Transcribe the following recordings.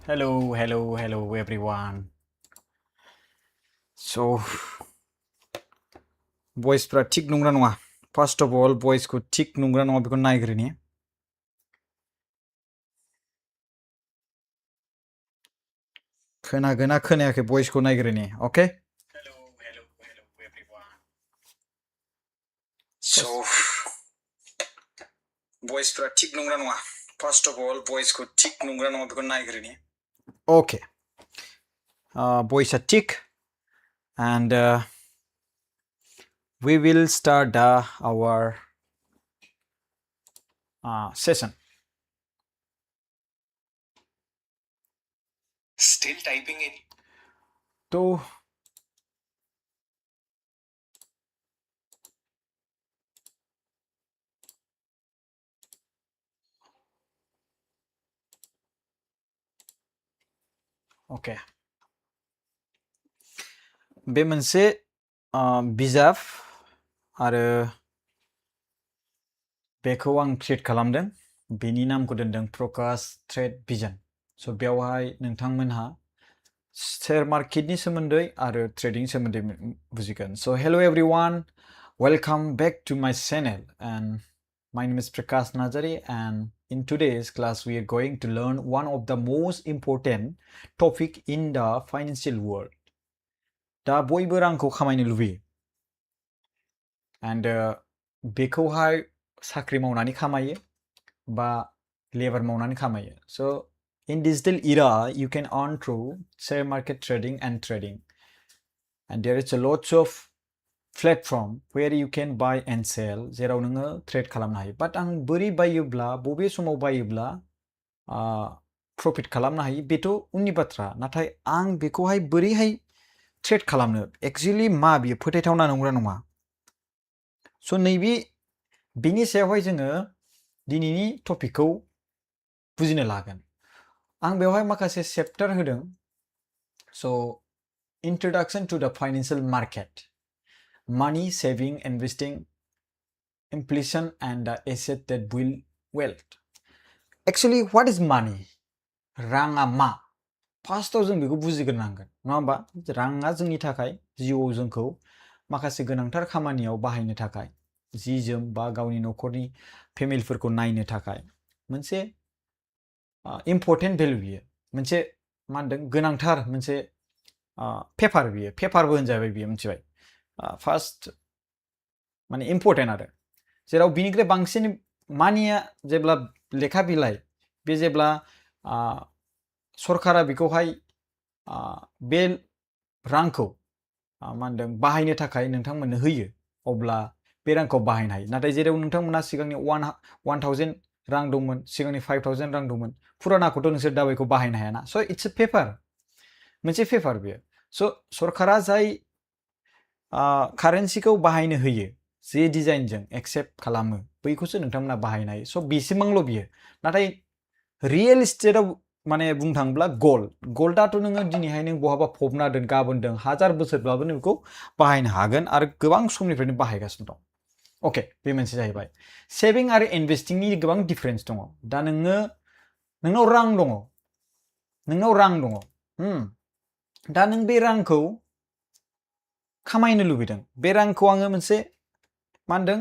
Hello everyone. So, voice pra tik nungra nonga. First of all, voice ko tik nungra nonga beko naigrini. खोनागोना खोनायाखै voice ko naigrini, okay? Hello everyone. So, voice pra tik nungra nonga. First of all, voice ko tik nungra nonga beko naigrini. Okay. Voice a tik, and we will start our session. Still typing it. So, okay. बे मोनसे बिजाब आरो बेखौ आं create खालामदों बेनि नामखौ दोनदों प्रकाश ट्रेड भिजन स' बेवहाय नोंथांमोनहा शेयर मार्केटनि सोमोन्दै आरो ट्रेडिं सोमोन्दै बुजिगोन स' हेल' एभरिवान वेलकाम बेक टु माय channel and my name is Prakash Najari and in today's class we are going to learn one of the most important topic in the financial world. दा बयबो रांखौ खामायनो लुबैयो and बेखौहाय साख्रि मावनानै खामायो बा लेबार मावनानै खामायो so in digital era you can earn through share market trading and there is a lots of platform where you can buy and sell जेराव नोङो ट्रेड खालामनो हायो but आं बोरै बायोब्ला बबे समाव बायोब्ला प्रफिट खालामनो हायो बेथ' उननि बाथ्रा नाथाय आं बेखौहाय बोरैहाय ट्रेड खालामनो एक्चुअली मा बियो फोथायथावना नंगौना नङा स' नैबे बिनि सायावहाय जोङो दिनैनि टपिकखौ बुजिनो लागोन आं बेवहाय माखासे चेप्टार होदों स' introduction to the financial market money saving investing inflation and the asset that build wealth actually what is money राङा मा फार्स्टआव जों बेखौ बुजिग्रोनांगोन नङा होमबा राङा जोंनि थाखाय जिउआव जोंखौ माखासे गोनांथार खामानियाव बाहायनो थाखाय जि जोम बा गावनि न'खरनि फेमिलिफोरखौ नायनो थाखाय मोनसे इम्परटेन्ट भेलु बियो मोनसे मा होनदों गोनांथार मोनसे पेपार बियो पेपारबो होनजाबाय बियो मिथिबाय फार्स्ट माने इम्परटेन्ट आरो जेराव बिनिख्रुइ बांसिन मानिया जेब्ला लेखा बिलाइ बे जेब्ला सरकारा बेखौहाय बे रांखौ मा होनदों बाहायनो थाखाय नोंथांमोननो होयो अब्ला बे रांखौ बाहायनो हायो नाथाय जेराव नोंथांमोना सिगांनि 1000 रां दंमोन सिगांनि 5000 रां दंमोन फुरानाखौथ' नोंसोर दा बेखौ बाहायनो हायाना स' इट्स ए पेपार मोनसे पेपार बेयो स' सरकारा जाय कारेन्सिखौ बाहायनो होयो जे डिजाइनजों एक्सेप्ट खालामो बैखौसो नोंथांमोना बाहायनो हायो स' बेसिमांल' बियो नाथाय रियेल इस्टेटआव माने बुंनो थाङोब्ला गल्डआथ' नोङो दिनैहाय नों बहाबा फबना दोन गाबोन दोन 1000 बोसोरब्लाबो नों बेखौ बाहायनो हागोन आरो गोबां समनिफ्रायनो बाहायगासिनो दं अके बे मोनसे जाहैबाय सेभिं आरो इनभेस्टिंनि गोबां डिफारेन्स दङ दा नोंनाव रां दङ दा नों बे रांखौ खामायनो लुबैदों बे रांखौ आङो मोनसे मा होनदों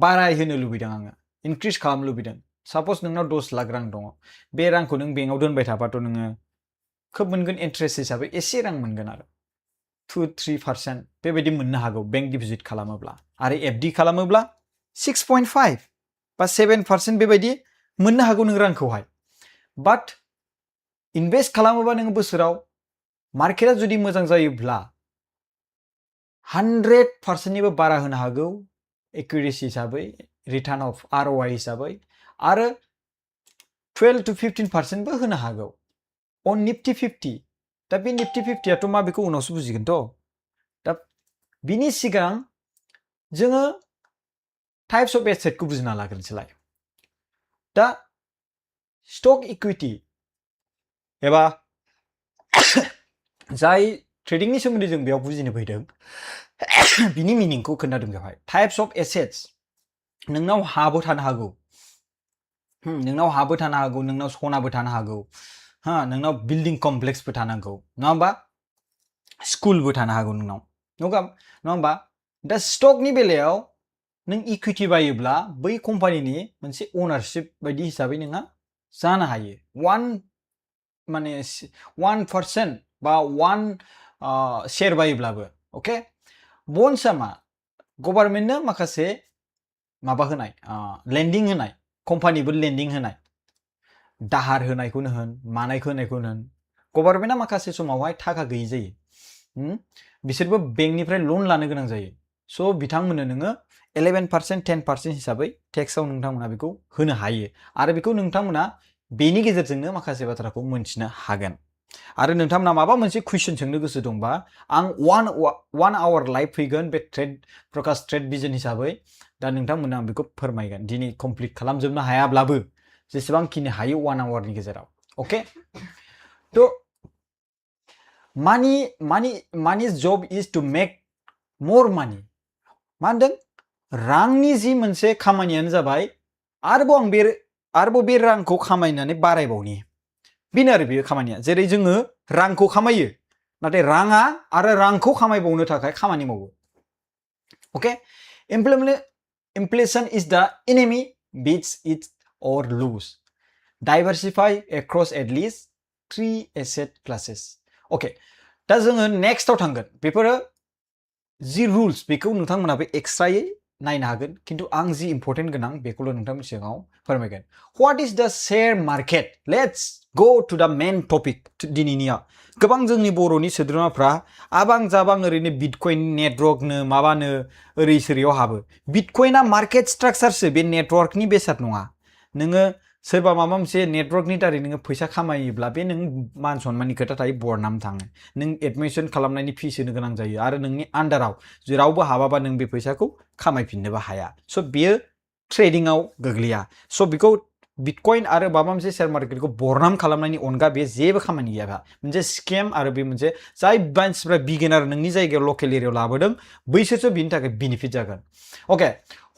बारायहोनो लुबैदों आङो इनक्रिज खालामनो लुबैदों साप'ज नोंनाव 10 लाख रां दङ बे रांखौ नों बेंकआव दोनबाय थाबाथ' नोङो खोब मोनगोन इन्ट्रेस्ट हिसाबै एसे रां मोनगोन आरो 2-3% बेबायदि मोननो हागौ बेंक डिप'जिट खालामोब्ला आरो एफडि खालामोब्ला 6.5 बा 7% बेबायदि मोननो हागौ नों रांखौहाय बाट इनभेस्ट खालामोबा नों बोसोराव मार्केटआ जुदि मोजां जायोब्ला 100%निबो बारा होनो हागौ एक्युरेसि हिसाबै रिटार्न अफ ROI हिसाबै आरो 12-15% बो होनो हागौ अन निफ्टि 50 दा बे निफ्टि 50 आथ' मा बेखौ उनावसो बुजिगोनथ' दा बिनि सिगां जोङो टाइप्स अफ एसेटखौ बुजिना लाग्रोनोसैलाय दा स्टक इकुइटि एबा जाय ट्रेडिंनि सोमोन्दै जों बेयाव बुजिनो फैदों बिनि मिनिंखौ खोन्थादों बेवहाय टाइप्स अफ एसेट्स नोंनाव हाबो थानो हागौ नोंनाव हाबो थानो हागौ नोंनाव सनाबो थानो हागौ नोंनाव बिल्डिं कमप्लेक्सबो थानो हागौ नङा होमबा स्कुलबो थानो हागौ नोंनाव नङा होमबा दा स्टकनि बेलायाव नों इक्विटी बायोब्ला बै कम्पानिनि मोनसे ओनरशिप बायदि हिसाबै नोंहा जानो हायो 1% बा 1 शेयर बायोब्लाबो ओके बन्ड्सआ मा गभर्नमेन्टनो माखासे माबा होनाय लेन्डिं होनाय कम्पानिबो लेन्डिं होनाय दाहार होनायखौनो होन मानायखौ होनायखौनो होन गभर्नमेन्टआ माखासे समावहाय थाखा गैयै जायो बिसोरबो बेंकनिफ्राय लन लानो गोनां जायो स' बिथांमोननो नोङो 11% 10% हिसाबै टेक्सआव नोंथांमोना बेखौ होनो हायो आरो बेखौ नोंथांमोना बेनि गेजेरजोंनो माखासे बाथ्राखौ मोनथिनो हागोन आरो नोंथांमोना माबा मोनसे कुइसन सोंनो गोसो दंबा आं 1 आवर लाइभ फैगोन बे प्रकाश ट्रेड भिजन हिसाबै दा नोंथांमोना आं बेखौ फोरमायगोन दिनै कमप्लिट खालामजोबनो हायाब्लाबो जेसेबांखिनि हायो 1 आवारनि गेजेराव ओके थ' money's job is to make more money मा होनदों रांनि जि मोनसे खामानियानो जाबाय आरोबाव बे रांखौ खामायनानै बारायबावनि बेनो आरो बेयो खामानिया जेरै जोङो रांखौ खामायो नाथाय राङा आरो रांखौ खामायबावनो थाखाय खामानि मावो okay inflation is the enemy beats it or lose diversify across at least 3 asset classes okay दा जोङो नेक्स्टआव थांगोन बेफोरो जि रुल्स बेखौ नोंथांमोनाबो एक्सट्रायै नायनो हागोन खिन्थु आं जि इम्पर्टेन्ट गोनां बेखौल' नोंथांमोननि सिगाङाव फोरमायगोन व्हाट इज द share market let's go to द मेन टपिक दिनैनिया गोबां जोंनि बर'नि सोद्रोमाफ्रा आबां जाबां ओरैनो बिटकइन नेटवर्कनो माबानो ओरै सोरैयाव हाबो बिटकइना मार्केट स्ट्राक्चारसो बे नेटवर्कनि बेसाद नङा नोङो सोरबा माबा मोनसे नेटवर्कनि दारै नोङो फैसा खामायोब्ला बे नों मान सनमाननि खोथा थायो बरनाम थाङो नों एडमिसन खालामनायनि फिस होनो गोनां जायो आरो नोंनि आन्डाराव जेरावबो हाबाबा नों बे फैसाखौ खामायफिननोबो हाया स' बेयो ट्रेडिंआव गोग्लैया स' बेखौ बिटकइन आरो माबा मोनसे शेयार मार्केटखौ बरनाम खालामनायनि अनगा बे जेबो खामानि गैया मोनसे स्केम आरो बे मोनसे जाय मानसिफ्रा बिगिनार नोंनि जायगायाव लकेल एरियायाव लाबोदों बैसोरसो बिनि थाखाय बेनिफिट जागोन okay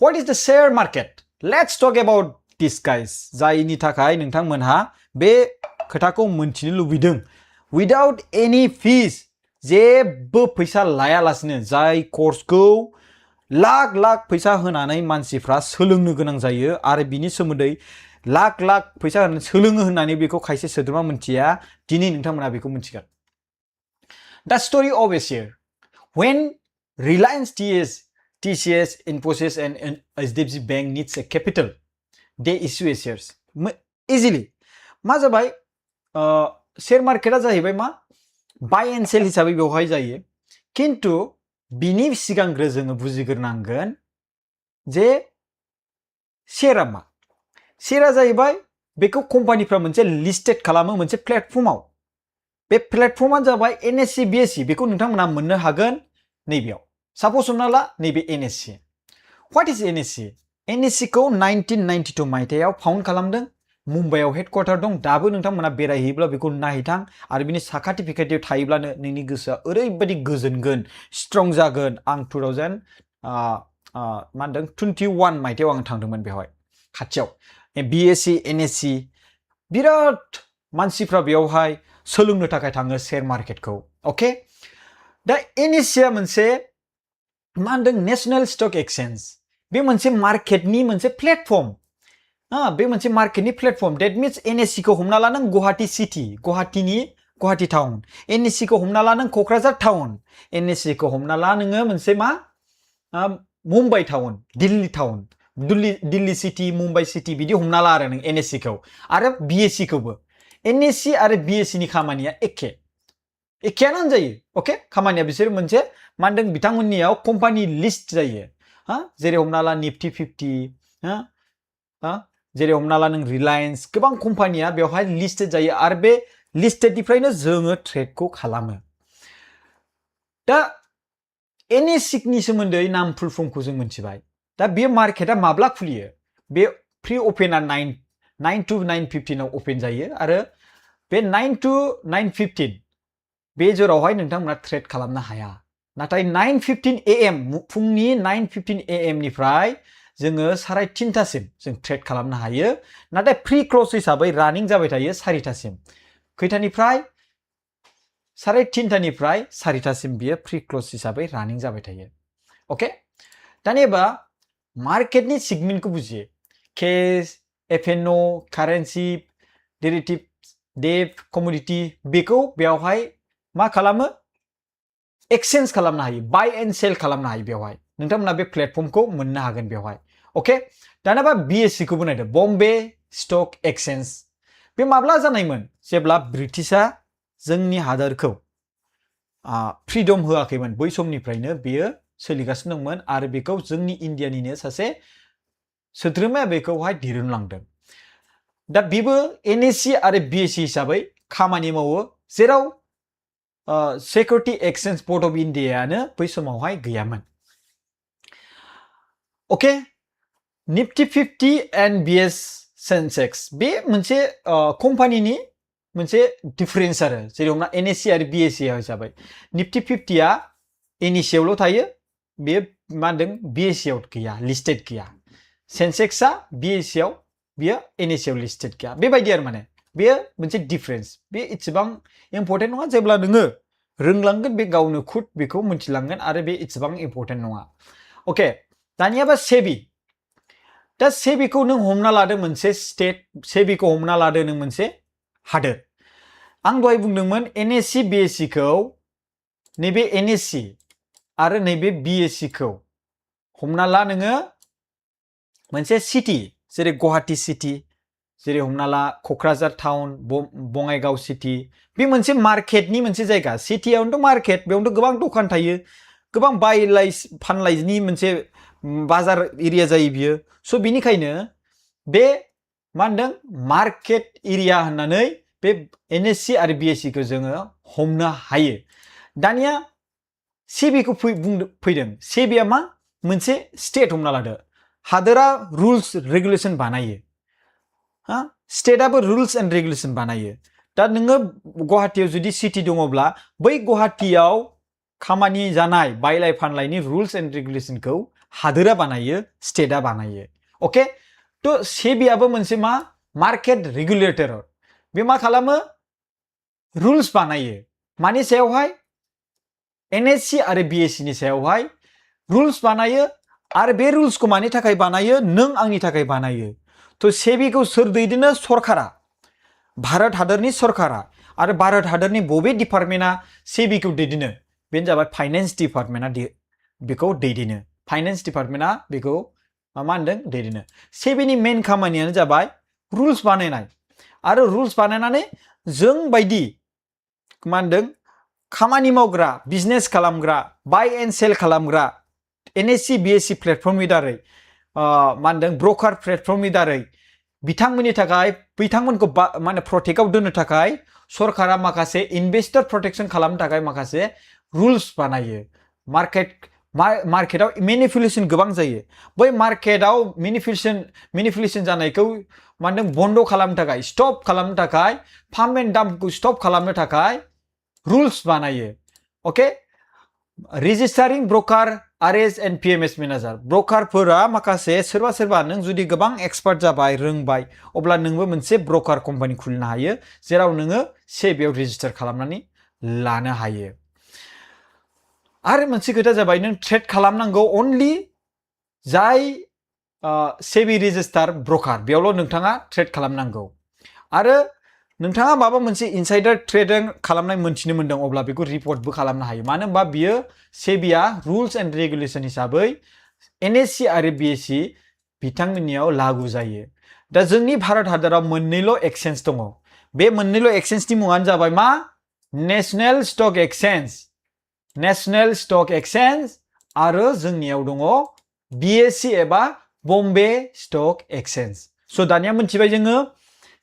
what is the share market let's talk about this guys जायनि थाखाय नोंथांमोनहा बे खोथाखौ मोनथिनो लुबैदों विदाउट एनी फिस जेबो फैसा लायालासिनो जाय कर्सखौ लाख लाख फैसा होनानै मानसिफ्रा सोलोंनो गोनां जायो आरो बिनि सोमोन्दै लाख लाख फैसा होनानै सोलोङो होननानै बेखौ खायसे सोद्रोमा मोनथिया दिनै नोंथांमोना बेखौ मोनथिगोन दा story of A share when Reliance TCS Infosys and HDFC Bank needs a capital they issue a shares easily मा जाबाय शेयर मार्केटआ जाहैबाय मा बाय एन्ड सेल हिसाबै बेवहाय जायो खिन्थु बिनि सिगांग्रो जोङो बुजिग्रोनांगोन जे शेयरआ मा शेयरआ जाहैबाय बेखौ कम्पानिफ्रा मोनसे लिस्टेड खालामो मोनसे प्लेटफर्माव बे प्लेटफर्मआ जाबाय NSE BSE बेखौ नोंथांमोना मोननो हागोन नैबेयाव साप'ज हमना ला नैबे NSE what is NSE NSE खौ 1992 मायथाइयाव फाउन्ड खालामदों मुम्बाइआव हेडक्वार्टार दं दाबो नोंथांमोना बेरायहैयोब्ला बेखौ नायहैथां आरो बिनि साखाथि फाखाथियाव थायोब्लानो नोंनि गोसोआ ओरैबायदि गोजोनगोन स्ट्रं जागोन आं 2021 मायथाइयाव आं थांदोंमोन बेवहाय खाथियाव BSE NSE बिराद मानसिफ्रा बेवहाय सोलोंनो थाखाय थाङो शेयर मार्केटखौ ओके दा NSEआ मोनसे मा होनदों नेशनेल स्टक एक्सचेन्ज बे मोनसे मार्केटनि मोनसे प्लेटफर्म बे मोनसे मार्केटनि प्लेटफर्म डेट मिन्स NSE खौ हमना ला नों Guwahati city Guwahati town NSE खौ हमना ला नों क'क्राझार टाउन NSE खौ हमना ला नोङो मोनसे मा Mumbai town Delhi city Mumbai city बिदि हमना ला आरो नों NSE खौ आरो BSE खौबो NSE आरो BSE नि खामानिया एखेयानो होनजायो ओके खामानिया बिसोर मोनसे मा होनदों बिथांमोननियाव कम्पानि लिस्ट जायो जेरै हमना ला निफ्टी 50 जेरै हमना ला नों रिलायन्स गोबां कम्पानिया बेवहाय लिस्टेड जायो आरो बे लिस्टेडनिफ्रायनो जोङो ट्रेडखौ खालामो दा NSE नि सोमोन्दै नाम फुल फर्मखौ जों मोनथिबाय दा बे मार्केटआ माब्ला खुलियो बे प्रि अपेनआ 9 to 9:15 आव अपेन जायो आरो बे 9 to 9:15 बे जेरावहाय नोंथांमोना ट्रेड खालामनो हाया नाथाय 9:15 AM फुंनि 9:15 AM निफ्राय जोङो 3:30सिम जों ट्रेड खालामनो हायो नाथाय प्रि क्लोज हिसाबै रानिं जाबाय थायो 4टासिम खैथानिफ्राय 3:30निफ्राय 4टासिम बियो प्रि क्लोज हिसाबै रानिं जाबाय थायो ओके दानिया मार्केटनि सेगमेन्टखौ बुजियो cash F N O currency derivative debt commodity बेखौ बेवहाय मा खालामो एक्सचेन्ज खालामनो हायो बाय एन्ड सेल खालामनो हायो बेवहाय नोंथांमोना बे प्लेटफर्मखौ मोननो हागोन बेवहाय ओके दानाबा बीएससी खौबो नायदो बम्बे स्टक एक्सचेन्ज बे माब्ला जानायमोन जेब्ला ब्रिटिशआ जोंनि हादरखौ फ्रीडम होआखैमोन बै समनिफ्रायनो बेयो सोलिगासिनो दंमोन आरो बेखौ जोंनि इन्डियानिनो सासे सोद्रोमाया बेखौहाय दिरुनलांदों दा बेबो एनएससी आरो बीएससी हिसाबै खामानि मावो जेराव सिकिउरिटी एक्सचेन्ज बोर्ड अफ इन्डियायानो बै समावहाय गैयामोन okay Nifty 50 and BS Sensex बे मोनसे कम्पानिनि मोनसे डिफरेन्स आरो जेरै हमना एनएससी आरो बीएससी हिसाबै निफ्टी 50 आ एनएससी आवल' थायो बे मा होनदों बीएससी आव गैया लिस्टेड गैया सेंसेक्सआ बीएससी आव बियो एनएससी आव लिस्टेड गैया बेबायदि आरो माने बेयो मोनसे डिफरेन्स बे इसेबां इम्पर्टेन्ट नङा जेब्ला नोङो रोंलांगोन बे गावनो खुद बेखौ मिथिलांगोन आरो बे इसेबां इम्पर्टेन्ट नङा ओके दानियाबा सेबि दा सेबिखौ नों हमना लादो मोनसे स्टेट सेबिखौ हमना लादो नों मोनसे हादोर आं दहाय बुंदोंमोन एनएससी बीएससी खौ नैबे एनएससी आरो नैबे बीएससी खौ हमना ला नोङो मोनसे सिटी जेरै गुवाहाटी सिटी जेरै हमना ला कक्राझार टाउन बङाइगाव सिटी बे मोनसे मार्केटनि मोनसे जायगा सिटीयावनोथ' मार्केट बेयावनोथ' गोबां दखान थायो गोबां बायलाय फानलायनि मोनसे बाजार एरिया जायो बियो स' बिनिखायनो बे मा होनदों मार्केट एरिया होननानै बे एनएससी आरो बीएससी खौ जोङो हमनो हायो दानिया सेबिखौ फैदों सेबिया मा मोनसे स्टेट हमना लादो हादोरा रुल्स रेगुलेशन बानायो हा स्टेटआबो रुल्स एन्ड रेगुलेशन बानायो दा नोङो गुवाहाटीयाव जुदि सिटी दङब्ला बै गुवाहाटीयाव खामानि जानाय बायलाय फानलायनि रुल्स एन्ड रेगुलेशनखौ हादोरा बानायो स्टेटआ बानायो ओके थ' सेबियाबो मोनसे मा मार्केट रेगुलेटर बे मा खालामो रुल्स बानायो मानि सायावहाय एनएससी आरो बीएससी नि सायावहाय रुल्स बानायो आरो बे रुल्सखौ मानि थाखाय बानायो नों आंनि थाखाय बानायो थ' सेबिखौ सोर दैदेनो सरकारा भारत हादरनि सरकारा आरो भारत हादरनि बबे डिपार्टमेन्टआ सेबिखौ दैदेनो बेनो जाबाय फाइनेन्स डिपार्टमेन्टआ बेखौ दैदेनो फाइनेन्स डिपार्टमेन्टआ बेखौ मा होनदों दैदेनो सेबिनि मेन खामानियानो जाबाय रुल्स बानायनाय आरो रुल्स बानायनानै जों बायदि मा होनदों खामानि मावग्रा बिजनेस खालामग्रा बाय एन्ड सेल खालामग्रा एनएससी बीएससी प्लेटफर्मनि दारै मा होनदों ब्रकार प्लेटफर्मनि दारै बिथांमोननि थाखाय बिथांमोनखौ मा होनो प्रटेक्टआव दोननो थाखाय सरकारा माखासे इनभेस्टर प्रटेक्शन खालामनो थाखाय माखासे रुल्स बानायो मार्केटआव मेनिपुलेशन गोबां जायो बै मार्केटआव मेनिपुलेशन जानायखौ मा होनदों बन्द खालामनो थाखाय स्टप खालामनो थाखाय पाम्प एन्ड डाम्पखौ स्टप खालामनो थाखाय रुल्स बानायो okay registering broker RS and PMS manager ब्रकारफोरा माखासे सोरबा नों जुदि गोबां एक्सपार्ट जाबाय रोंबाय अब्ला नोंबो मोनसे ब्रकार कम्पानि खुलिनो हायो जेराव नोङो सेबियाव रेजिस्टार खालामनानै लानो हायो आरो मोनसे खोथा जाबाय नों ट्रेड खालामनांगौ अनलि जाय सेबि रेजिस्टार ब्रकार बेयावल' नोंथाङा ट्रेड खालामनांगौ आरो नोंथाङा माबा मोनसे इनसाइडार ट्रेडिं खालामनाय मोनथिनो मोनदों अब्ला बेखौ रिपर्टबो खालामनो हायो मानो होनबा बियो सेबिया रुल्स एन्ड रेगुलेशन हिसाबै एनएससी आरो बीएससी बिथांमोननियाव लागु जायो दा जोंनि भारत हादराव मोननैल' एक्सचेन्ज दङ बे मोननैल' एक्सचेन्जनि मुङानो जाबाय मा नेशनेल स्टक एक्सचेन्ज आरो जोंनियाव दङ बीएससी एबा बम्बे स्टक एक्सचेन्ज स' दानिया मोनथिबाय जोङो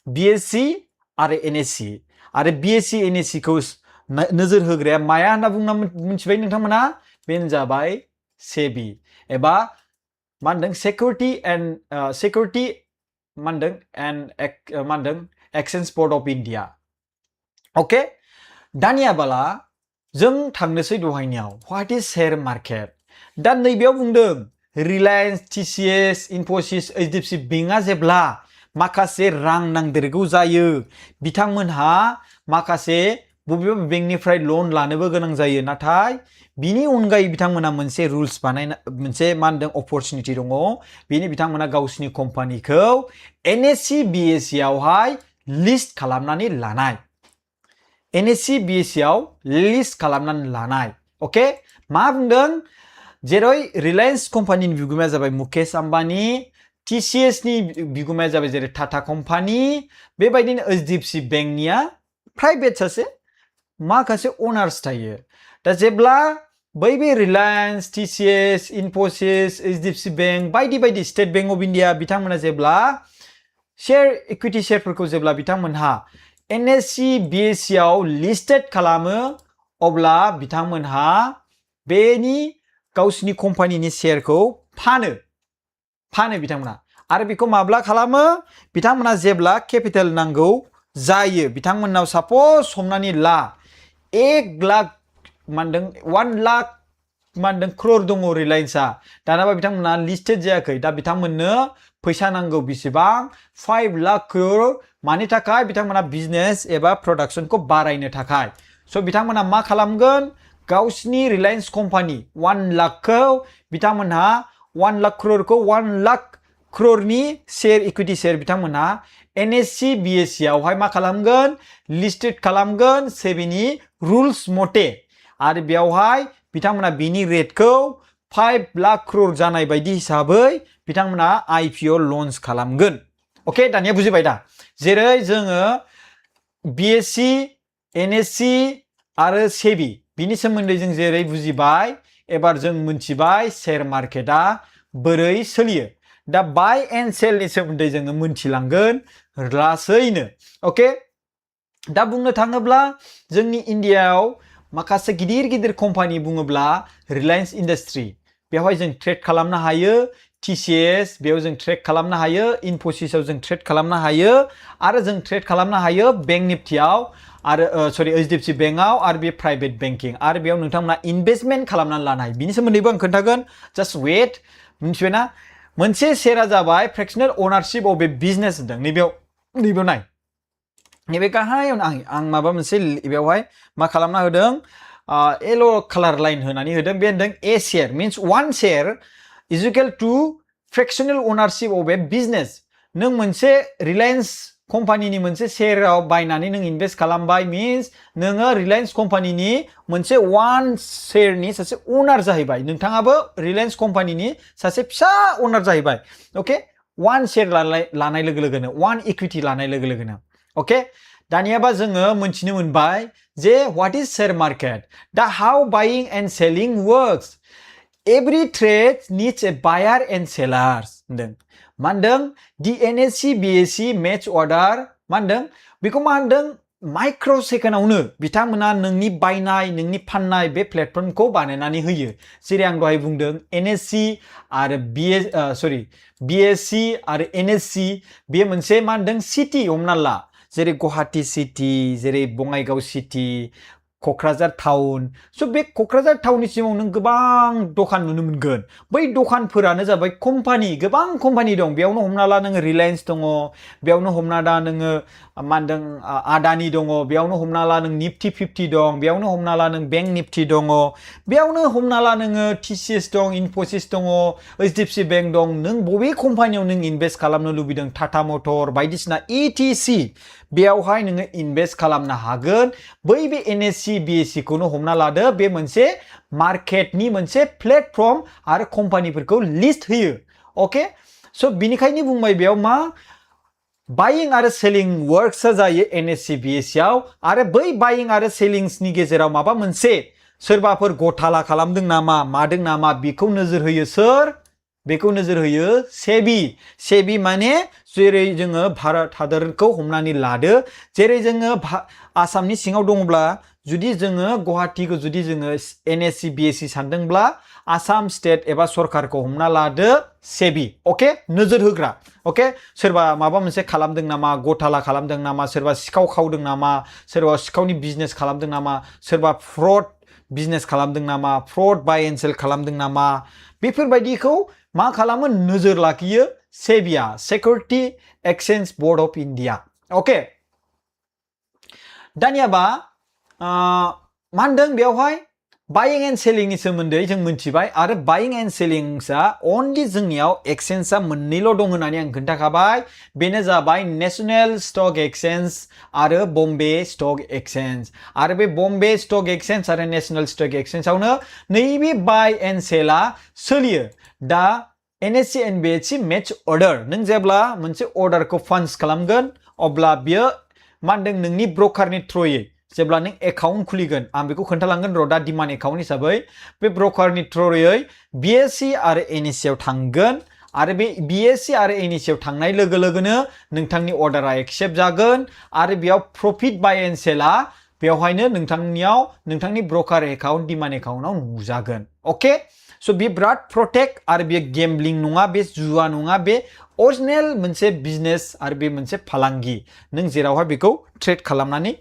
बीएससी आरो एनएससी आरो बीएससी एनएससी खौ नोजोर होग्राया माया होनना बुंना मिथिबाय नोंथांमोना बेनो जाबाय सेबि एबा मा होनदों सिकिउरिटी मा होनदों exchange board of India okay दानिया बाला जों थांनोसै दहायनियाव व्हाट इज शेयर मार्केट दा नैबेयाव बुंदों रिलायन्स TCS इनफोसिस HDFC बेंकआ जेब्ला माखासे रां नांदेरगौ जायो बिथांमोनहा माखासे बबेबा बेंकनिफ्राय लन लानोबो गोनां जायो नाथाय बिनि अनगायै बिथांमोना मोनसे रुल्स बानायना मोनसे मा होनदों अपरचुनिटि दङ बेनि बिथांमोना गावसिनि कम्पानिखौ NSE BSE आवहाय लिस्ट खालामनानै लानाय NSE BSE आव लिस्ट खालामनानै लानाय ओके मा बुंदों जेरै रिलायन्स कम्पानिनि बिगुमाया जाबाय मुकेश आम्बानी TCS नि बिगुमाया जाबाय जेरै टाटा कम्पानि बेबायदिनो HDFC बेंकनिया प्राइभेट सासे माखासे ओनार्स थायो दा जेब्ला बे Reliance TCS Infosys HDFC bank बायदि स्टेट बेंक अफ इन्डिया बिथांमोना जेब्ला शेयर इक्विटी शेयरफोरखौ जेब्ला बिथांमोनहा NSE BSE आव लिस्टेड खालामो अब्ला बिथांमोनहा बेनि गावसिनि कम्पानिनि शेयरखौ फानो बिथांमोना आरो बेखौ माब्ला खालामो बिथांमोना जेब्ला केपिटेल नांगौ जायो बिथांमोननाव साप'ज हमनानै ला 1 लाख मानदों 1 लाख मानदों क्रर दङ रिलायन्सआ दानाबा बिथांमोना लिस्टेड जायाखै दा बिथांमोननो फैसा नांगौ बेसेबां 5 लाख क्रर मानि थाखाय बिथांमोना बिजनेस एबा प्रोडक्शनखौ बारायनो थाखाय सो बिथांमोना मा खालामगोन गावसिनि रिलायन्स कम्पानि 1 लाखखौ बिथांमोनहा 1 लाख क्ररखौ 1 लाख क्ररनि शेयर इक्विटी शेयर बिथांमोनहा NSE BSE आवहाय मा खालामगोन लिस्टेड खालामगोन सेबिनि रुल्स मथे आरो बेयावहाय बिथांमोना बिनि रेटखौ 5 लाख क्रर जानाय बायदि हिसाबै बिथांमोना IPO लन्च खालामगोन ओके दानिया बुजिबाय दा जेरै जोङो BSE NSE आरो SEBI बिनि सोमोन्दै जों जेरै बुजिबाय एबार जों मोनथिबाय शेयर मार्केटआ बोरै सोलियो दा बाय एन्ड सेलनि सोमोन्दै जोङो मोनथिलांगोन लासैनो ओके दा बुंनो थाङोब्ला जोंनि इन्डियायाव माखासे गिदिर कम्पानि बुङोब्ला रिलायन्स इन्डास्ट्रि बेवहाय जों ट्रेड खालामनो हायो TCS बेयाव जों ट्रेड खालामनो हायो इनफोसिसआव जों ट्रेड खालामनो हायो आरो जों ट्रेड खालामनो हायो बेंक निफ्टियाव आरो HDFC बेंकआव आरो बे प्राइभेट बेंकिं आरो बेयाव नोंथांमोना इनभेस्टमेन्ट खालामनानै लानो हायो बिनि सोमोन्दैबो आं खोन्थागोन जास्ट वेट मिन्थिबायना मोनसे शेयरआ जाबाय फ्रेक्सनेल ओनारशिप अफ ए बिजनेस होनदों नैबेयाव नाय नैबे गाहायाव आं माबा मोनसे बेवहाय मा खालामना होदों येलो कालार लाइन होनानै होदों बे होनदों a share means 1 share is equal to fractional ownership of a business नों मोनसे रिलायन्स कम्पानिनि मोनसे शेयराव बायनानै नों इनभेस्ट खालामबाय मीन्स नोङो रिलायन्स कम्पानिनि मोनसे 1 शेयरनि सासे ओनार जाहैबाय नोंथाङाबो रिलायन्स कम्पानिनि सासे फिसा ओनार जाहैबाय ओके 1 शेयर लानाय लोगो लोगोनो 1 इक्विटी लानाय लोगो लोगोनो ओके दानियाबा जोङो मोनथिनो मोनबाय जे व्हाट इज शेयर मार्केट दा how buying and selling works every trade needs a buyer and sellers होनदों मा होनदों the NSE BSE match order मा होनदों बेखौ मा होनदों माइक्र' सेकेन्डआवनो बिथांमोना नोंनि बायनाय नोंनि फाननाय बे प्लेटफर्मखौ बानायनानै होयो जेरै आं दहाय बुंदों NSE आरो BSE आरो NSE बे मोनसे मा होनदों सिटी हमना ला जेरै गुवाहाटी सिटी जेरै बङाइगाव सिटी क'क्राझार टाउन स' बे क'क्राझार टाउननि सिङाव नों गोबां दखान नुनो मोनगोन बै दखानफोरानो जाबाय कम्पानि गोबां कम्पानि दं बेयावनो हमना ला नोङो रिलायन्स दङ बेयावनो हमना ला नोङो मा होनदों आदानि दङ बेयावनो हमना ला नों निफ्टि 50 दं बेयावनो हमना ला नों बेंक निफ्टि दङ बेयावनो हमना ला नोङो TCS दं इनफोसिस दङ HDFC बेंक दं नों बबे कम्पानियाव नों इनभेस्ट खालामनो लुबैदों टाटा मटर बायदिसिना ETC बेयावहाय नोङो इनभेस्ट खालामनो हागोन बै बे NSE BSE खौनो हमना लादो बे मोनसे मार्केटनि मोनसे प्लेटफर्म आरो कम्पानिफोरखौ लिस्ट होयो ओके स' बिनिखायनो बुंबाय बेयाव मा बाइंग आरो सेलिं वर्क्सआ जायो NSE BSE आव आरो बै बाइंग आरो सेलिंसनि गेजेराव माबा मोनसे सोरबाफोर गथाला खालामदों नामा मादों नामा बेखौ नोजोर होयो सोर बेखौ नोजोर होयो सेबि माने जेरै जोङो भारत हादरखौ हमनानै लादो जेरै जोङो आसामनि सिङाव दङब्ला जुदि जोङो गुवाहाटीखौ जुदि जोङो NSE BSE सानदोंब्ला आसाम स्टेट एबा सरकारखौ हमना लादो सेबि ओके नोजोर होग्रा ओके सोरबा माबा मोनसे खालामदों नामा गथाला खालामदों नामा सोरबा सिखाव खावदों नामा सोरबा सिखावनि बिजनेस खालामदों नामा सोरबा फ्रड बिजनेस खालामदों नामा फ्रड बाय एन्ड सेल खालामदों नामा बेफोरबायदिखौ मा खालामो नोजोर लाखियो सेबिया security exchange board of India okay दानियाबा मा होनदों बेवहाय बाइंग एंड सेलिंग नि सोमोन्दै जों मिथिबाय आरो बाइंग एंड सेलिंग्सआ अनलि जोंनियाव एक्सचेंजआ मोननैल' दं होननानै आं खोन्थाखाबाय बेनो जाबाय नेशनेल स्टक एक्सचेंज आरो बम्बे स्टक एक्सचेंज आरो बे बम्बे स्टक एक्सचेंज आरो नेशनेल स्टक एक्सचेंजआवनो नैबे बाय एंड सेलआ सोलियो दा NSE and BSE match order नों जेब्ला मोनसे अर्डारखौ फान्स खालामगोन अब्ला बियो मा होनदों नोंनि ब्रकारनि थ्रुयै जेब्ला नों एकाउन्ट खुलिगोन आं बेखौ खोन्थालांगोन रदा डिमान्ड एकाउन्ट हिसाबै बे ब्रकारनि थ्रुयै BSE आरो NSE आव थांगोन आरो बे BSE आरो NSE आव थांनाय लोगो लोगोनो नोंथांनि अर्डारा एक्सेप्ट जागोन आरो बेयाव प्रफिट बाय एन्ड सेलआ बेवहायनो नोंथांनियाव नोंथांनि ब्रकार एकाउन्ट डिमान्ड एकाउन्टआव नुजागोन ओके स' बे बिराद प्रटेक्ट आरो बे गेम्बलिं नङा बे जुवा नङा बे अरिजिनेल मोनसे बिजनेस आरो बे मोनसे फालांगि नों जेरावहाय बेखौ ट्रेड खालामनानै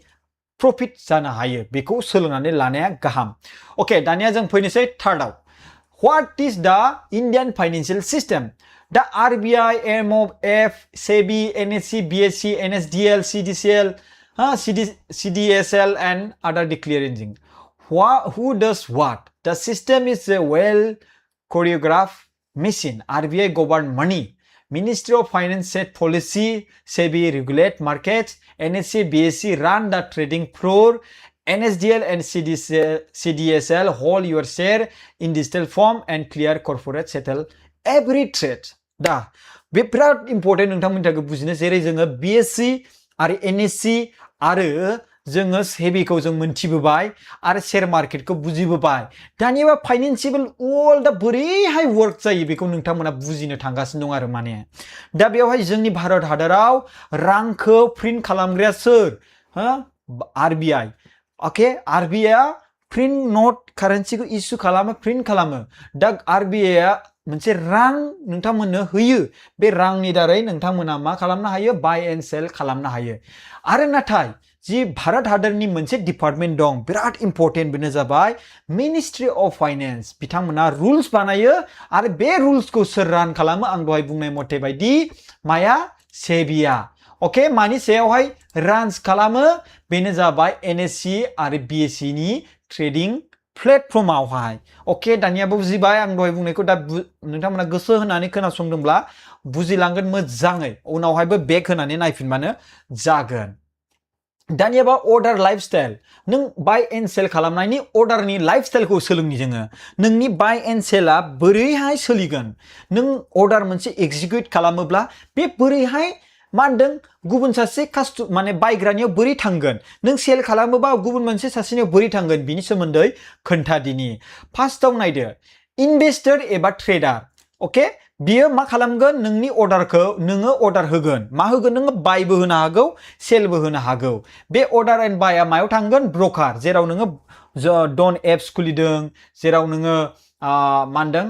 प्रफिट जानो हायो बेखौ सोलोंनानै लानाया गाहाम ओके दानिया जों फैनोसै थार्डआव व्हाट इज द इंडियन फाइनेंशियल सिस्टम दा RBI MOF SEBI NSE BSE NSDL CDCL CDSL and other declaring who does what the system is a well choreographed machine RBI govern money Ministry of Finance set policy, SEBI regulate markets, NSE, BSE run the trading floor, NSDL and CDSL hold your share in digital form and clear corporate settle every trade. दा बे बिराद important नोंथांमोननि थाखाय बुजिनो जेरै जोङो BSE आरो NSE आरो जोङो सेबिखौ जों मोनथिबोबाय आरो शेयार मार्केटखौ बुजिबोबाय दानिया फाइनान्सियेल वर्ल्डआ बोरैहाय वर्क जायो बेखौ नोंथांमोना बुजिनो थांगासिनो दं आरो माने दा बेवहाय जोंनि भारत हादराव रांखौ प्रिन्ट खालामग्राया सोर RBI ओके RBI आ प्रिन्ट नट कारेन्सिखौ इस्यु खालामो प्रिन्ट खालामो दा RBI आ मोनसे रां नोंथांमोननो होयो बे रांनि दारै नोंथांमोना मा खालामनो हायो बाय एन्ड सेल खालामनो हायो आरो नाथाय जि भारत हादरनि मोनसे डिपार्टमेन्ट दं बिराद इम्पर्टेन्ट बेनो जाबाय मिनिस्ट्रि अफ फाइनेन्स बिथांमोना रुल्स बानायो आरो बे रुल्सखौ सोर रान खालामो आं दहाय बुंनाय मथे बायदि माया सेबिया ओके मानि सायावहाय रान्स खालामो बेनो जाबाय NSE आरो BSE नि ट्रेडिं प्लेटफर्मावहाय ओके दानियाबो बुजिबाय आं दहाय बुंनायखौ दा नोंथांमोना गोसो होनानै खोनासंदोंब्ला बुजिलांगोन मोजाङै उनावहायबो बेक होनानै नायफिनबानो जागोन दानियाबा अर्डार लाइफस्टाइल नों बाय एन्ड सेल खालामनायनि अर्डारनि लाइफस्टाइलखौ सोलोंनि जोङो नोंनि बाय एन्ड सेलआ बोरैहाय सोलिगोन नों अर्डार मोनसे एक्जिक्युट खालामोब्ला बे बोरैहाय मा होनदों गुबुन सासे माने बायग्रानियाव बोरै थांगोन नों सेल खालामोबा गुबुन मोनसे सासेनियाव बोरै थांगोन बिनि सोमोन्दै खोन्थादिनि फार्स्टआव नायदो इनभेस्टर एबा ट्रेडार ओके बियो मा खालामगोन नोंनि अर्डारखौ नोङो अर्डार होगोन मा होगोन नोङो बायबो होनो हागौ सेलबो होनो हागौ बे अर्डार एन्ड बायआ मायाव थांगोन ब्रकार जेराव नोङो डन एप्स खुलिदों जेराव नोङो मा होनदों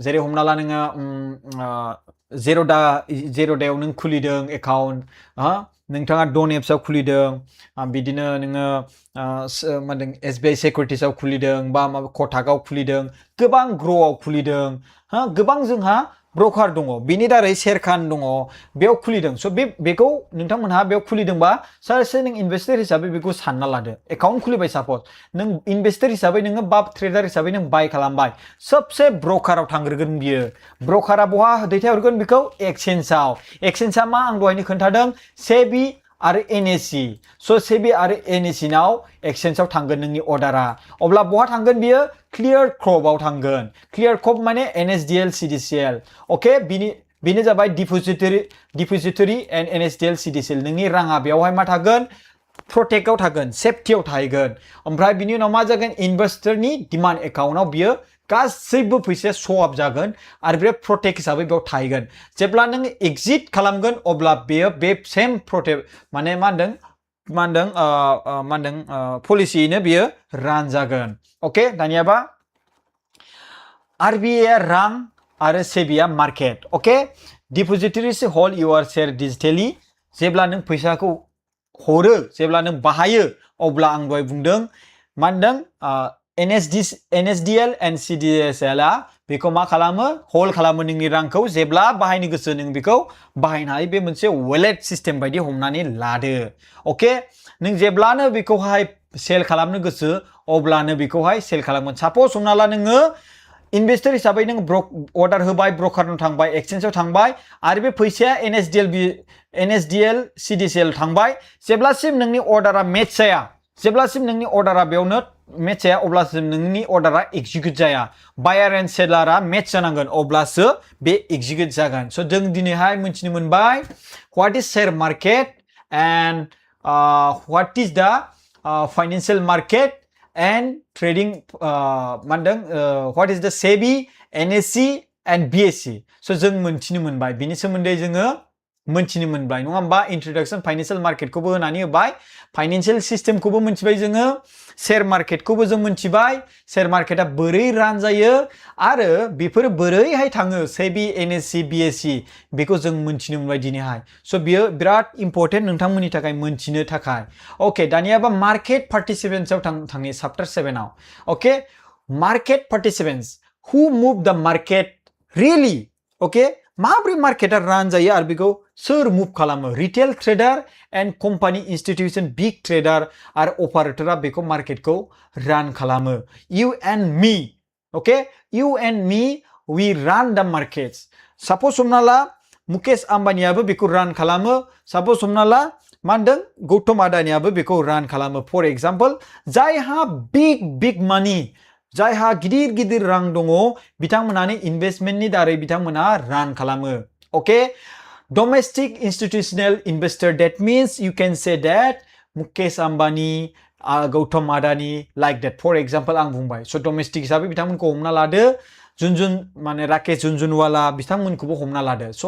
जेरै हमना ला नोङो जेर'दायाव नों खुलिदों एकाउन्ट नोंथाङा डन एप्सआव खुलिदों बिदिनो नोङो मा होनदों SBI सिकिउरिटिसआव खुलिदों बा माबा कटाकआव खुलिदों गोबां ग्र'आव खुलिदों गोबां जोंहा ब्रकार दङ बेनि दारै शेरखान दङ बेयाव खुलिदों स' बेखौ नोंथांमोनहा बेयाव खुलिदोंबा सासे नों इनभेस्टर हिसाबै बेखौ सानना लादो एकाउन्ट खुलिबाय सापज नों इनभेस्टर हिसाबै नोङो बा ट्रेडार हिसाबै नों बाय खालामबाय सबसे ब्रकाराव थांग्रोगोन बियो ब्रकारा बहा दैथायहरगोन बेखौ एक्सचेन्जआ मा आं दहायनो खोन्थादों सेबि आरो NSE स' सेबि आरो NSE नाव एक्सचेन्जआव थांगोन नोंनि अर्डारा अब्ला बहा थांगोन बियो क्लियर क्रपआव थांगोन क्लियर क्रप माने NSDL CDCL ओके बेनो जाबाय डिप'जिटरि एन्ड NSDL CDCL नोंनि राङा बेयावहाय मा थागोन प्रटेक्टआव थागोन सेफटियाव थाहैगोन ओमफ्राय बिनि उनाव मा जागोन इनभेस्टरनि डिमान्ड एकाउन्टआव बियो गासैबो फैसाया श'आप जागोन आरो बे प्रटेक्ट हिसाबै बेयाव थाहैगोन जेब्ला नों एक्जिट खालामगोन अब्ला बेयो बे सेम प्रटेक्ट माने मा होनदों पलिसियैनो बियो रान जागोन ओके दानियाबा RBI आ रां आरो सेबिया market okay depositories hold your share digitally जेब्ला नों फैसाखौ हरो जेब्ला नों बाहायो अब्ला आं दहाय बुंदों मा होनदों NSDL and CDSL आ बेखौ मा खालामो होल्ड खालामो नोंनि रांखौ जेब्ला बाहायनो गोसो नों बेखौ बाहायनो हायो बे मोनसे वालेट सिस्टेम बायदि हमनानै लादो ओके नों जेब्लानो बेखौहाय सेल खालामनो गोसो अब्लानो बेखौहाय सेल खालामगोन साप'ज हमना ला नोङो इनभेस्टर हिसाबै नों अर्डार होबाय ब्रकारनाव थांबाय एक्सचेन्जआव थांबाय आरो बे फैसाया एनएसडिएल सिडिसिएल थांबाय जेब्लासिम नोंनि अर्डारा मेच जाया जेब्लासिम नोंनि अर्डारा बेयावनो मेच जाया अब्लासिम नोंनि अर्डारा एक्जिक्युट जाया बायार एन्ड सेलारा मेच जानांगोन अब्लासो बे एक्जिक्युट जागोन स' जों दिनैहाय मिथिनो मोनबाय what is share market and what is the financial market and trading what is the SEBI, NSE and BSE so जों मोनथिनो मोनबाय बिनि सोमोन्दै जोङो मोनथिनो मोनबाय नङा होमबा इंट्रोडक्शन फाइनेंशियल मार्केट खौबो होनानै होबाय फाइनेंशियल सिस्टेम खौबो मोनथिबाय जोङो शेयर मार्केट खौबो जों मोनथिबाय शेयर मार्केटआ बोरै रान जायो आरो बेफोर बोरैहाय थाङो SEBI, NSE, BSE बेखौ जों मोनथिनो मोनबाय दिनैहाय स' बियो बिराद इम्पोर्टेन्ट नोंथांमोननि थाखाय मोनथिनो थाखाय ओके दानियाबा मार्केट पार्टिसिपेन्ट्सआव थांनि चैप्टार 7 आव okay market participants who move the market really okay माब्रै मार्केटआ रान जायो आरो बेखौ सोर मुभ खालामो retail trader and company institution big trader आरो अपारेटरा बेखौ मार्केटखौ रान खालामो you and me okay you and me we run the markets साप'ज हमना ला मुकेश आम्बानियाबो बेखौ रान खालामो साप'ज हमना ला मा होनदों गौतम आदानियाबो बेखौ रान खालामो फर एग्जाम्पल जायहा बिग मानि जायहा गिदिर गिदिर रां दङ बिथांमोनानो इनभेस्टमेन्टनि दारै बिथांमोना रान खालामो okay domestic institutional investor that means you can say that Mukesh Ambani Gautam Adani like that for example आं बुंबाय स' डोमेस्टिक हिसाबै बिथांमोनखौ हमना लादो जुनजुन माने राकेश झुनझुनवाला बिथांमोनखौबो हमना लादो स'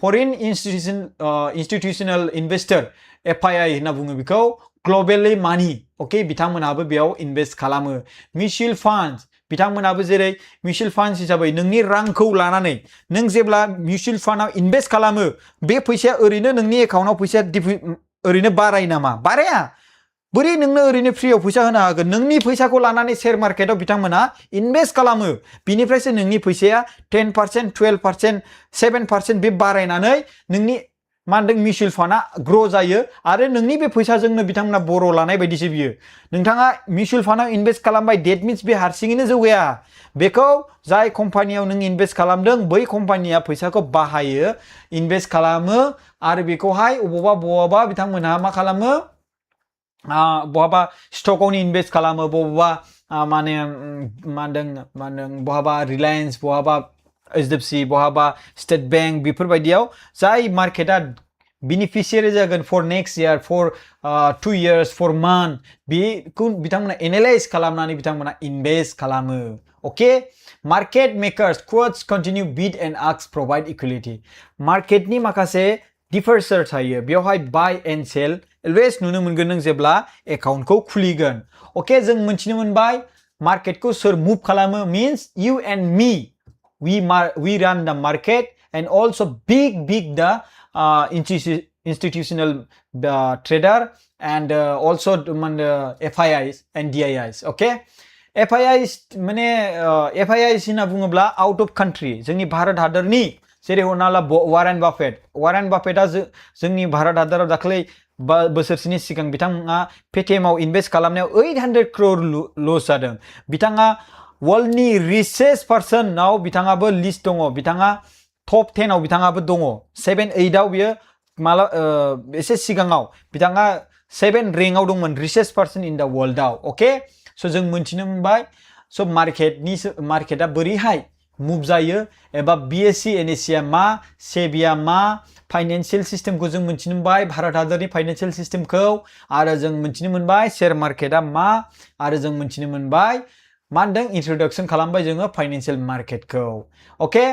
फरेन इन्स्टिट्यूशनल इन्वेस्टर FII होनना बुङो बेखौ ग्लबेली मानि ओके बिथांमोनाबो बेयाव इनभेस्ट खालामो मिउचुअल फान्ड्स बिथांमोनाबो जेरै मिउचुअल फान्ड्स हिसाबै नोंनि रांखौ लानानै नों जेब्ला मिउचुअल फान्डआव इनभेस्ट खालामो बे फैसाया ओरैनो नोंनि एकाउन्टआव फैसाया ओरैनो बारायो नामा बाराया बोरै नोंनो ओरैनो फ्रियाव फैसा होनो हागोन नोंनि फैसाखौ लानानै शेयार मार्केटआव बिथांमोना इनभेस्ट खालामो बिनिफ्रायसो नोंनि फैसाया 10% 12% 7% बे बारायनानै नोंनि मा होनदों मिउचुअल फान्डआ ग्र' जायो आरो नोंनि बे फैसाजोंनो बिथांमोना बर' लानाय बायदिसो बियो नोंथाङा मिउचुअल फान्डआव इनभेस्ट खालामबाय डेट मिन्स बे हारसिङैनो जौगाया बेखौ जाय कम्पानियाव नों इनभेस्ट खालामदों बै कम्पानिया फैसाखौ बाहायो इनभेस्ट खालामो आरो बेखौहाय बबावबा बिथांमोनहा मा खालामो बहाबा स्टकआवनो इनभेस्ट खालामो बबावबा माने मा होनदों बहाबा रिलायन्स बहाबा HDFC बहाबा स्टेट बैंक बेफोरबायदियाव जाय मार्केटआ बेनिफिशियारि जागोन for next year for 2 years for month बेखौ बिथांमोना एनालाइज खालामनानै बिथांमोना इनभेस्ट खालामो okay market makers quotes continue bid and ask provide equality मार्केटनि माखासे डिफार्सर थायो बेवहाय बाय एन्ड सेल अलवेज नुनो मोनगोन नों जेब्ला एकाउन्टखौ खुलिगोन ओके जों मिथिनो मोनबाय मार्केटखौ सोर मुभ खालामो means you and me we run the market and also big the institutional trader and also FIIs and DIIs okay FIIs माने FIIs होनना बुङोब्ला आउट अफ कान्ट्रि जोंनि भारत हादरनि जेरै हमना ला वारेन बाफेटआ जोंनि भारत हादराव दाख्लै बोसोरसेनि सिगां बिथाङा पेटीएमआव इनभेस्ट खालामनायाव 800 crore लस जादों बिथाङा वर्ल्डनि रिचेस्ट पार्सनाव बिथाङाबो लिस्ट दङ बिथाङा टप 10 आव बिथाङाबो दङ 7-8 आव बियो एसे सिगाङाव बिथाङा 7 रेंकआव दंमोन richest person in the वर्ल्डआव okay स' जों मोनथिनो मोनबाय स' मार्केटआ बोरैहाय मुभ जायो एबा BSE NSE मा सेबिया मा फाइनेन्शियल सिस्टेमखौ जों मोनथिनो मोनबाय भारत हादरनि फाइनेन्शियल सिस्टेमखौ आरो जों मोनथिनो मोनबाय शेयार मार्केटआ मा आरो जों मोनथिनो मोनबाय मा होनदों इंट्रोडक्शन खालामबाय जोङो फाइनेन्शियल मार्केटखौ okay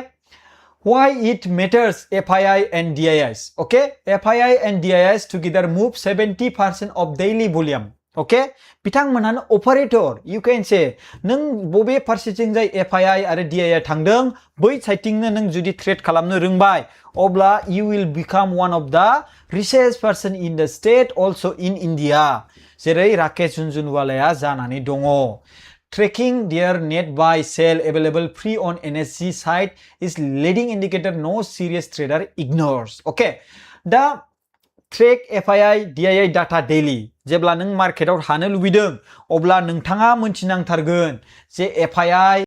why it matters FII and DIIs okay FII and DIIs together move 70% of daily volume okay बिथांमोनानो ऑपरेटर you can say नों बबे फारसेथिं जाय FII आरो DII थांदों बै साइडथिंनो नों जुदि ट्रेड खालामनो रोंबाय अब्ला you will become one of the richest person in the state also in India जेरै राकेश झुनझुनवालाया जानानै दङ tracking their net buy sell available free on NSE site is leading indicator no serious trader ignores. Okay, दा track FII DII data daily जेब्ला नों मार्केटाव हानो लुबैदों अब्ला नोंथाङा मोनथिनांथारगोन जे FII